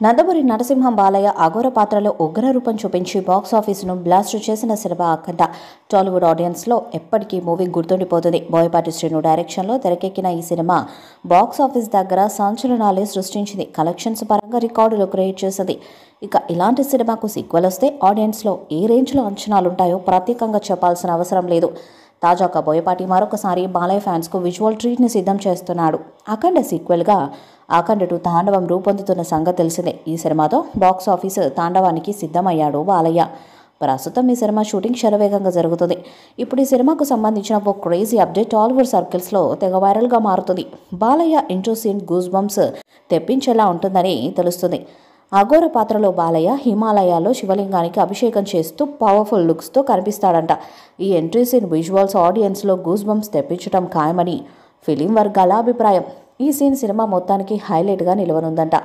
నందమూరి నరసింహం బాలయ్య అఘోర పాత్రలో ఉగ్ర రూపం చూపించి బాక్స్ ఆఫీసును బ్లాస్ట్ చేసిన సినిమా అఖండ. టాలీవుడ్ ఆడియన్స్లో ఎప్పటికీ మూవీ గుర్తుండిపోతుంది. బోయపాటి శ్రీను డైరెక్షన్లో తెరకెక్కిన ఈ సినిమా బాక్స్ ఆఫీస్ దగ్గర సంచలనాలే సృష్టించింది. కలెక్షన్స్ పరంగా రికార్డులు క్రియేట్ చేసింది. ఇక ఇలాంటి సినిమాకు సీక్వెల్ వస్తే ఆడియన్స్లో ఏ రేంజ్లో అంచనాలుంటాయో ప్రత్యేకంగా చెప్పాల్సిన అవసరం లేదు. తాజాగా బోయపాటి మరొకసారి బాలయ్య ఫ్యాన్స్కు విజువల్ ట్రీట్ని సిద్ధం చేస్తున్నాడు. అఖండ సీక్వెల్గా అఖండ 2 తాండవం రూపొందుతున్న సంగతి తెలిసిందే. ఈ సినిమాతో బాక్స్ ఆఫీస్ తాండవానికి సిద్ధమయ్యాడు బాలయ్య. ప్రస్తుతం ఈ సినిమా షూటింగ్ శరవేగంగా జరుగుతుంది. ఇప్పుడు ఈ సినిమాకు సంబంధించిన ఓ క్రేజీ అప్డేట్ టాలీవుడ్ సర్కిల్స్లో తెగ వైరల్గా మారుతుంది. Balayya intro scene goosebumps తెప్పించేలా ఉంటుందని తెలుస్తుంది. అఘోర పాత్రలో బాలయ్య హిమాలయాల్లో శివలింగానికి అభిషేకం చేస్తూ పవర్ఫుల్ లుక్స్తో కనిపిస్తాడంట. ఈ ఎంట్రీ సీన్ విజువల్స్ ఆడియన్స్లో గూస్ బంప్స్ తెప్పించడం ఖాయమని ఫిలిం వర్గాల అభిప్రాయం. ఈ సీన్ సినిమా మొత్తానికి హైలైట్గా నిలవనుందంట.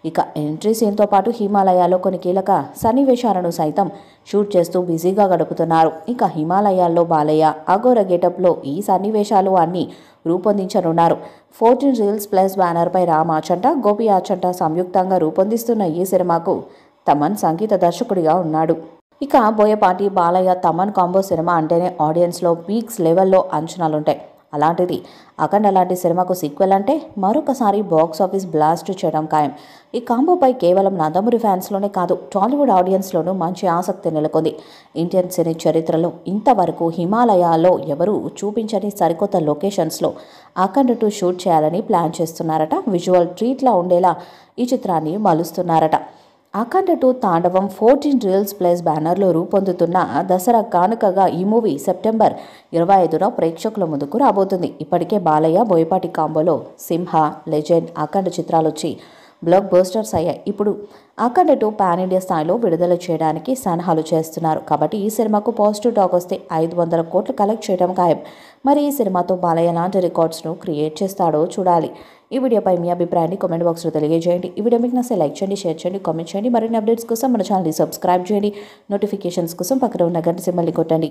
ఇక ఎంట్రీ సీన్తో పాటు హిమాలయాల్లో కొన్ని కీలక సన్నివేశాలను సైతం షూట్ చేస్తూ బిజీగా గడుపుతున్నారు. ఇక హిమాలయాల్లో బాలయ్య అఘోర గెటప్లో ఈ సన్నివేశాలు అన్నీ రూపొందించనున్నారు. 14 రీల్స్ ప్లస్ బ్యానర్పై రామ్ ఆచంట, గోపి ఆచంట సంయుక్తంగా రూపొందిస్తున్న ఈ సినిమాకు తమన్ సంగీత దర్శకుడిగా ఉన్నాడు. ఇక బోయపాటి బాలయ్య తమన్ కాంబో సినిమా అంటేనే ఆడియన్స్లో పీక్స్ లెవెల్లో అంచనాలుంటాయి. అలాంటిది అఖండ లాంటి సినిమాకు సీక్వెల్ అంటే మరొకసారి బాక్స్ ఆఫీస్ బ్లాస్ట్ చేయడం ఖాయం. ఈ కాంబోపై కేవలం నందమూరి ఫ్యాన్స్లోనే కాదు, టాలీవుడ్ ఆడియన్స్లోనూ మంచి ఆసక్తి నెలకొంది. ఇండియన్ సినీ చరిత్రలో ఇంతవరకు హిమాలయాల్లో ఎవరూ చూపించని సరికొత్త లొకేషన్స్లో అఖండ 2 షూట్ చేయాలని ప్లాన్ చేస్తున్నారట. విజువల్ ట్రీట్లా ఉండేలా ఈ చిత్రాన్ని మలుస్తున్నారట. అఖండ 2 తాండవం 14 రీల్స్ ప్లస్ బ్యానర్లో రూపొందుతున్న దసరా కానుకగా ఈ మూవీ సెప్టెంబర్ 25న ప్రేక్షకుల ముందుకు రాబోతుంది. ఇప్పటికే బాలయ్య బోయపాటి కాంబోలో సింహ, లెజెండ్, అఖండ చిత్రాలొచ్చి బ్లాక్ బస్టర్స్ అయ్యాయి. ఇప్పుడు అఖండ 2 పాన్ ఇండియా స్థాయిలో విడుదల చేయడానికి సన్నాహాలు చేస్తున్నారు. కాబట్టి ఈ సినిమాకు పాజిటివ్ టాక్ వస్తే 500 కోట్లు కలెక్ట్ చేయడం ఖాయం. మరి ఈ సినిమాతో బాలయ్య లాంటి రికార్డ్స్ను క్రియేట్ చేస్తాడో చూడాలి. ఈ వీడియోపై మీ అభిప్రాయాన్ని కామెంట్ బాక్స్లో తెలియజేయండి. ఈ వీడియో మీకు నచ్చితే లైక్ చేయండి, షేర్ చేయండి, కామెంట్ చేయండి. మరిన్ని అప్డేట్స్ కోసం మన ఛానల్ని సబ్స్క్రైబ్ చేయండి. నోటిఫికేషన్స్ కోసం పక్కన ఉన్న గంట సింబల్ని కొట్టండి.